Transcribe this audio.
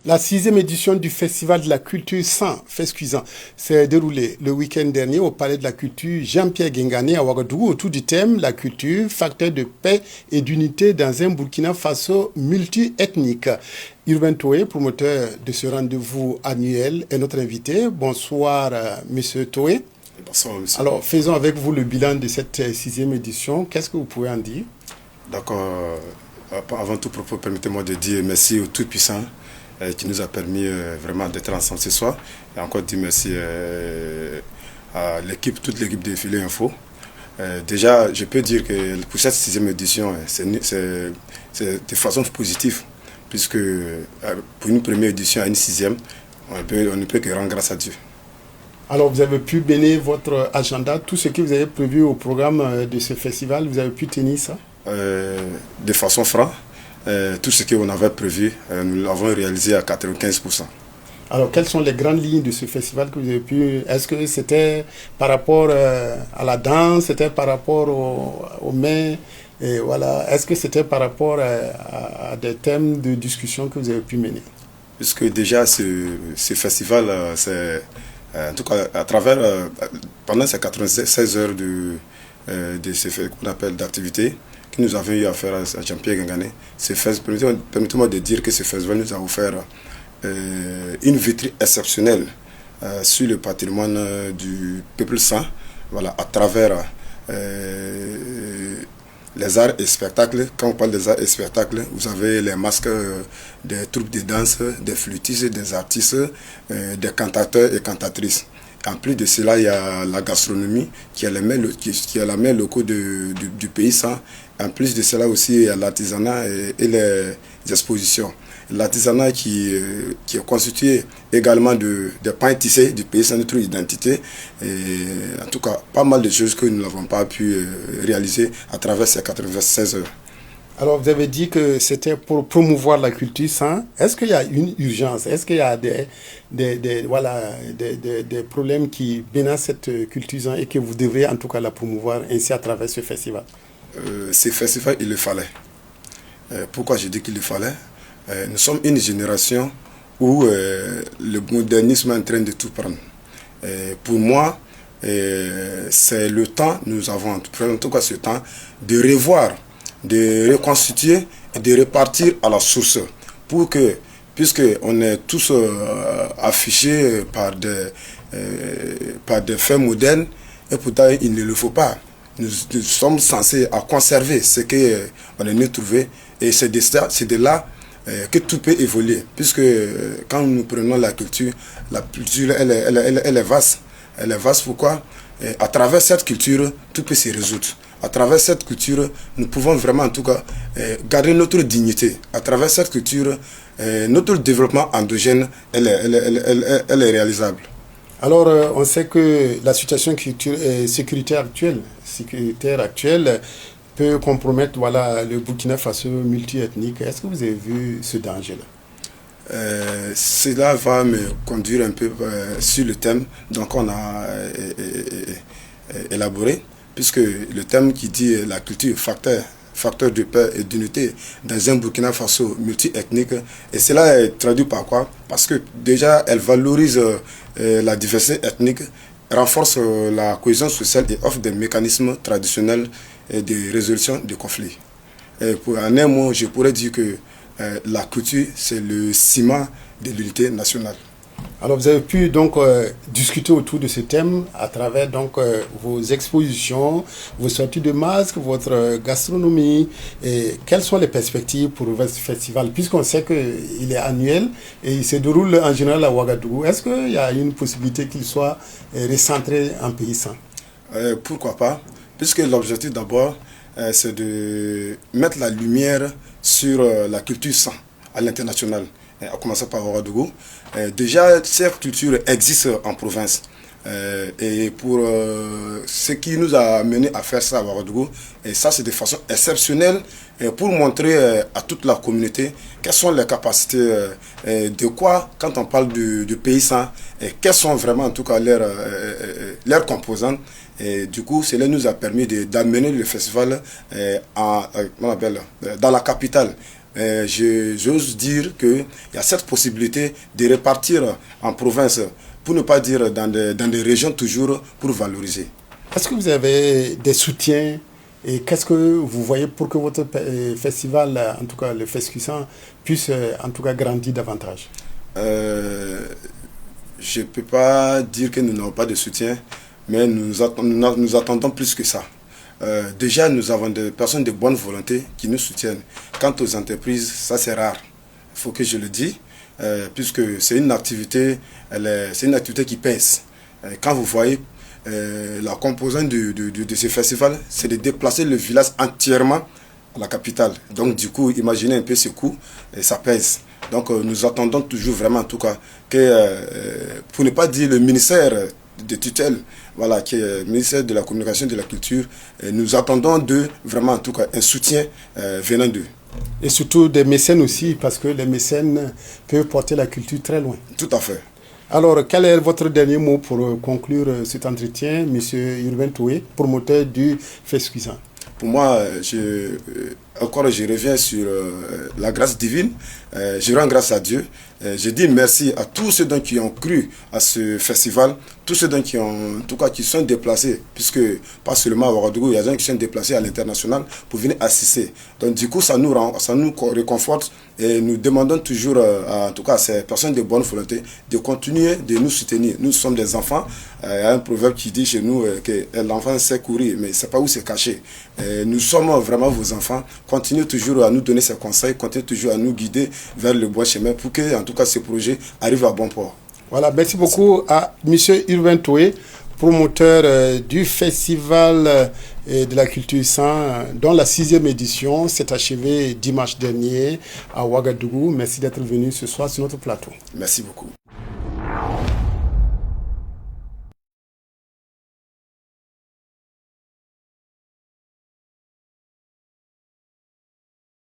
La sixième édition du Festival de la culture sans Fescuisant s'est déroulée le week-end dernier au Palais de la Culture Jean-Pierre Guingané à Ouagadougou autour du thème La culture, facteur de paix et d'unité dans un Burkina Faso multi-ethnique. Urbain Toé, promoteur de ce rendez-vous annuel, est notre invité. Bonsoir, Monsieur Toé. Bonsoir, monsieur. Alors, faisons avec vous le bilan de cette sixième édition. Qu'est-ce que vous pouvez en dire? D'accord. Avant tout propos, permettez-moi de dire merci au Tout-Puissant qui nous a permis vraiment d'être ensemble ce soir. Et encore dire merci à l'équipe, toute l'équipe de Filet Info. Déjà, je peux dire que pour cette sixième édition, c'est de façon positive, puisque pour une première édition à une sixième, on ne peut que rendre grâce à Dieu. Alors, vous avez pu mener votre agenda, tout ce que vous avez prévu au programme de ce festival, vous avez pu tenir ça? De façon franche, tout ce qu'on avait prévu, nous l'avons réalisé à 95%. Alors, quelles sont les grandes lignes de ce festival que vous avez pu... Est-ce que c'était par rapport à la danse, c'était par rapport aux mains, et voilà. Est-ce que c'était par rapport à des thèmes de discussion que vous avez pu mener? Puisque déjà, ce festival, c'est... En tout cas, à travers, pendant ces 96 heures de ce qu'on appelle d'activité que nous avons eu à faire à Jean-Pierre Guingané, permettez-moi de dire que ce festival nous a offert une vitrine exceptionnelle sur le patrimoine du peuple sain, voilà, à travers les arts et spectacles. Quand on parle des arts et spectacles, vous avez les masques des troupes de danse, des flûtistes, des artistes, des cantateurs et cantatrices. En plus de cela, il y a la gastronomie qui est la mère locaux du pays. En plus de cela aussi, il y a l'artisanat et les expositions. L'artisanat qui est constitué également de pains tissés du pays, c'est notre identité. Et en tout cas, pas mal de choses que nous n'avons pas pu réaliser à travers ces 96 heures. Alors, vous avez dit que c'était pour promouvoir la culture sans. Est-ce qu'il y a une urgence? Est-ce qu'il y a des problèmes qui menacent cette culture sans et que vous devrez en tout cas la promouvoir ainsi à travers ce festival? Ce festival, il le fallait. Pourquoi je dis qu'il le fallait? Nous sommes une génération où le modernisme est en train de tout prendre. Pour moi, c'est le temps, nous avons en tout cas ce temps, de revoir, de reconstituer et de repartir à la source. Pour que, puisqu'on est tous affichés par des faits modernes, et pourtant il ne le faut pas. Nous sommes censés à conserver ce qu'on est venu trouver, et c'est de là que tout peut évoluer, puisque quand nous prenons la culture elle est vaste. Elle est vaste pourquoi? À travers cette culture, tout peut se résoudre. À travers cette culture, nous pouvons vraiment en tout cas garder notre dignité. À travers cette culture, notre développement endogène, elle est réalisable. Alors, on sait que la situation sécuritaire actuelle peut compromettre le Burkina Faso multi-ethnique. Est-ce que vous avez vu ce danger-là? Cela va me conduire un peu sur le thème donc on a élaboré, puisque le thème qui dit la culture, facteur de paix et d'unité dans un Burkina Faso multi-ethnique. Et cela est traduit par quoi? Parce que déjà, elle valorise la diversité ethnique, renforce la cohésion sociale et offre des mécanismes traditionnels de résolution de conflits. En un mot, je pourrais dire que la culture, c'est le ciment de l'unité nationale. Alors, vous avez pu donc discuter autour de ce thème à travers donc vos expositions, vos sorties de masques, votre gastronomie. Et quelles sont les perspectives pour ce festival? Puisqu'on sait qu'il est annuel et il se déroule en général à Ouagadougou, est-ce qu'il y a une possibilité qu'il soit recentré en pays sain? Pourquoi pas? Puisque l'objectif d'abord, c'est de mettre la lumière sur la culture sain à l'international, à commencer par Ouagadougou. Déjà, cette culture existe en province. Et pour ce qui nous a amené à faire ça à Ouagadougou, et ça c'est de façon exceptionnelle, pour montrer à toute la communauté quelles sont les capacités, de quoi, quand on parle du paysan, et quelles sont vraiment en tout cas leurs composantes. Et du coup, cela nous a permis d'amener le festival dans la capitale, j'ose dire qu'il y a cette possibilité de répartir en province, pour ne pas dire dans des régions toujours, pour valoriser. Est-ce que vous avez des soutiens et qu'est-ce que vous voyez pour que votre festival, en tout cas le Fescuisan, puisse en tout cas grandir davantage? Je ne peux pas dire que nous n'avons pas de soutien, mais nous attendons plus que ça. Déjà, nous avons des personnes de bonne volonté qui nous soutiennent. Quant aux entreprises, ça c'est rare. Il faut que je le dise, puisque c'est une activité qui pèse. Quand vous voyez la composante de ce festival, c'est de déplacer le village entièrement à la capitale. Donc du coup, imaginez un peu ce coût, et ça pèse. Donc nous attendons toujours vraiment en tout cas que, pour ne pas dire le ministère de tutelle, voilà, qui est le ministère de la communication et de la culture, nous attendons vraiment en tout cas un soutien venant d'eux. Et surtout des mécènes aussi, parce que les mécènes peuvent porter la culture très loin. Tout à fait. Alors, quel est votre dernier mot pour conclure cet entretien, M. Urbain Toué, promoteur du Fescuisan? Pour moi, je reviens sur la grâce divine. Je rends grâce à Dieu. Je dis merci à tous ceux qui ont cru à ce festival, tous ceux qui sont déplacés, puisque pas seulement à Ouagadougou, il y a des gens qui sont déplacés à l'international pour venir assister. Donc du coup, ça nous réconforte et nous demandons toujours, en tout cas à ces personnes de bonne volonté, de continuer de nous soutenir. Nous sommes des enfants. Il y a un proverbe qui dit chez nous que l'enfant sait courir, mais il ne sait pas où se cacher. Nous sommes vraiment vos enfants. Continuez toujours à nous donner ces conseils, continuez toujours à nous guider vers le bon chemin pour que, en tout cas, ce projet arrive à bon port. Voilà, merci beaucoup à M. Urbain Toué, promoteur du Festival de la Culture San, dont la 6e édition s'est achevée dimanche dernier à Ouagadougou. Merci d'être venu ce soir sur notre plateau. Merci beaucoup.